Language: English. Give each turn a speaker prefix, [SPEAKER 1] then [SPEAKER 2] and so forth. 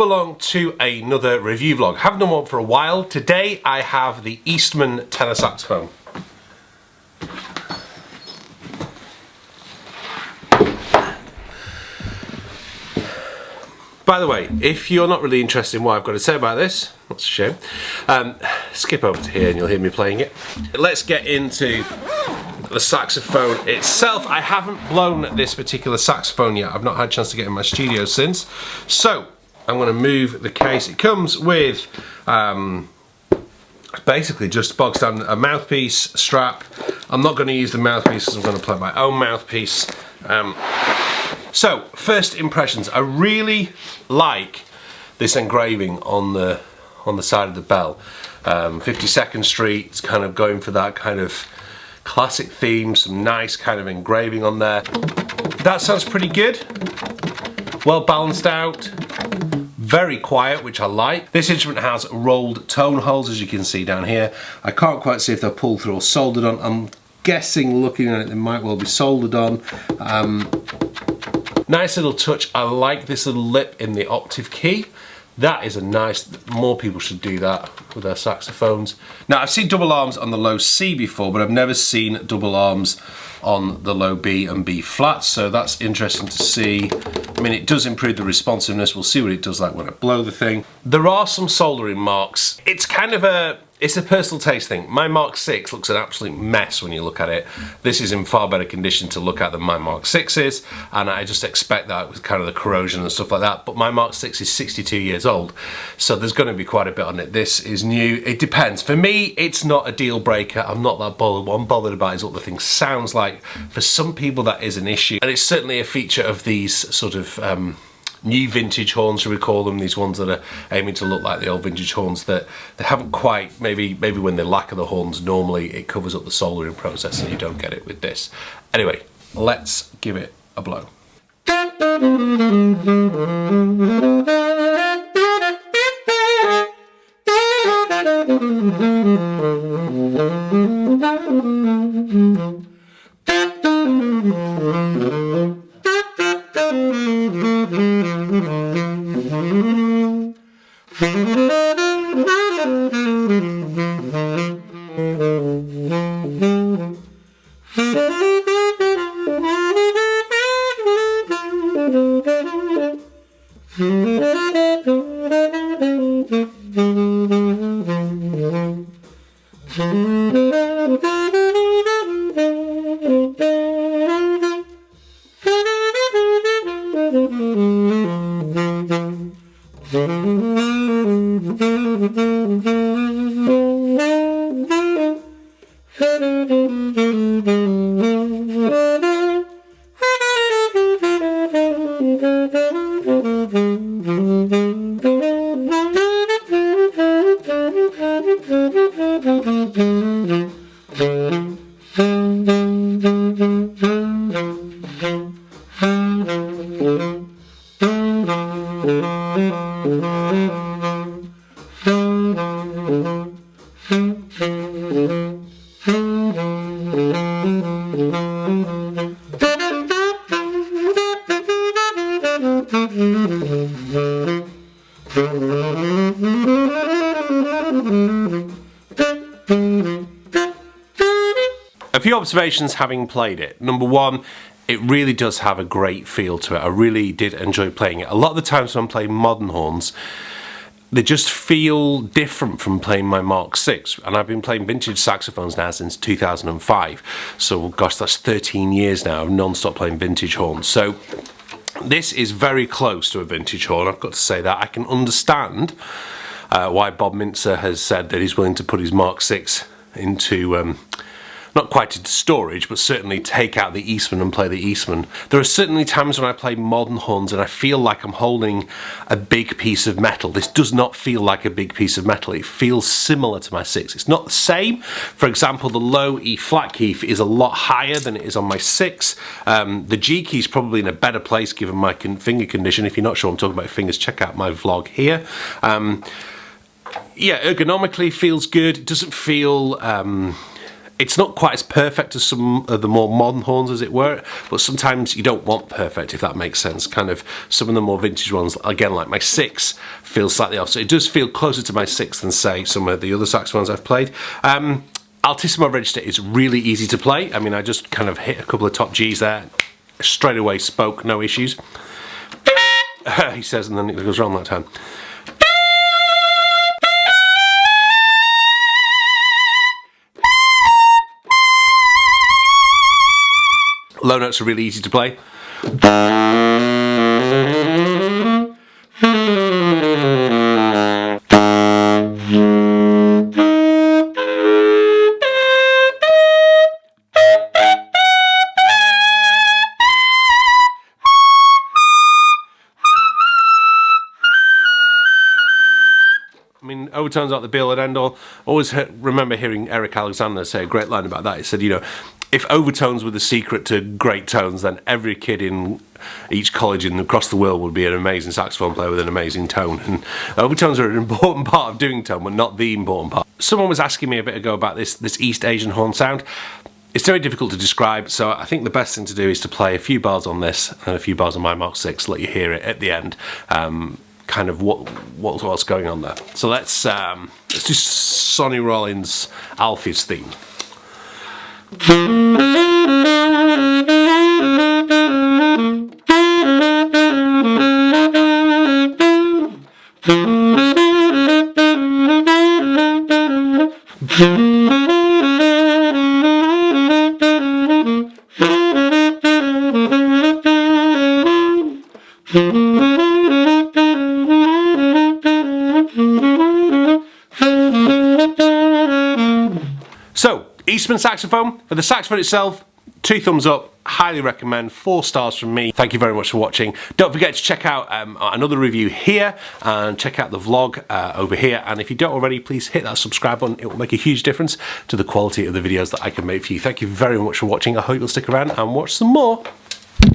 [SPEAKER 1] welcome along to another review vlog. Haven't done one for a while. Today I have the Eastman tenor saxophone. By the way, if you're not really interested in what I've got to say about this, that's a shame, skip over to here and you'll hear me playing it. Let's get into the saxophone itself. I haven't blown this particular saxophone yet. I've not had a chance to get in my studio since. So, I'm going to move the case. It comes with basically just box down a mouthpiece strap. I'm not going to use the mouthpiece because I'm going to play my own mouthpiece. So, first impressions. I really like this engraving on the side of the bell. 52nd Street, it's kind of going for that kind of classic theme, some nice kind of engraving on there. That sounds pretty good. Well balanced out. Very quiet, which I like. This instrument has rolled tone holes, as you can see down here. I can't quite see if they're pulled through or soldered on. I'm guessing, looking at it, they might well be soldered on. Nice little touch. I like this little lip in the octave key. That is a nice, more people should do that with their saxophones. Now, I've seen double arms on the low C before, but I've never seen double arms on the low B and B flats, so that's interesting to see. I mean, it does improve the responsiveness. We'll see what it does like when I blow the thing. There are some soldering marks. It's kind of it's a personal taste thing. My Mark VI looks an absolute mess when you look at it. This is in far better condition to look at than my Mark VI is, and I just expect that with kind of the corrosion and stuff like that. But my Mark VI is 62 years old, so there's going to be quite a bit on it. This is new. It depends. For me, it's not a deal breaker. I'm not that bothered. What I'm bothered about is what the thing sounds like. For some people, that is an issue, and it's certainly a feature of these sort of new vintage horns, shall we call them, these ones that are aiming to look like the old vintage horns, that they haven't quite, maybe when they lacquer the horns, normally it covers up the soldering process and you don't get it with this. Anyway, let's give it a blow. A few observations having played it. Number one, it really does have a great feel to it. I really did enjoy playing it. A lot of the times when I'm playing modern horns, they just feel different from playing my Mark VI. And I've been playing vintage saxophones now since 2005. So, gosh, that's 13 years now of non-stop playing vintage horns. So, this is very close to a vintage horn, I've got to say that. I can understand why Bob Mintzer has said that he's willing to put his Mark VI into, not quite into storage, but certainly take out the Eastman and play the Eastman. There are certainly times when I play modern horns and I feel like I'm holding a big piece of metal. This does not feel like a big piece of metal. It feels similar to my 6. It's not the same. For example, the low E flat key is a lot higher than it is on my 6. The G key is probably in a better place given my finger condition. If you're not sure I'm talking about fingers, check out my vlog here. Yeah, ergonomically feels good. It doesn't feel It's not quite as perfect as some of the more modern horns, as it were, but sometimes you don't want perfect, if that makes sense. Kind of some of the more vintage ones, again, like my 6, feels slightly off. So it does feel closer to my 6 than, say, some of the other saxophones I've played. Altissimo register is really easy to play. I mean, I just kind of hit a couple of top Gs there, straight away spoke, no issues. He says, and then it goes wrong that time. Low notes are really easy to play. I mean, overtones aren't the be all and end all. Always remember hearing Eric Alexander say a great line about that. He said, you know, if overtones were the secret to great tones, then every kid in each college across the world would be an amazing saxophone player with an amazing tone. And overtones are an important part of doing tone, but not the important part. Someone was asking me a bit ago about this East Asian horn sound. It's very difficult to describe, so I think the best thing to do is to play a few bars on this and a few bars on my Mark VI, let you hear it at the end. Kind of what's going on there. So let's do Sonny Rollins' Alfie's theme. So, Eastman saxophone. For the saxophone itself, 2 thumbs up, highly recommend, 4 stars from me. Thank you very much for watching. Don't forget to check out another review here, and check out the vlog over here. And if you don't already, please hit that subscribe button. It will make a huge difference to the quality of the videos that I can make for you. Thank you very much for watching. I hope you'll stick around and watch some more.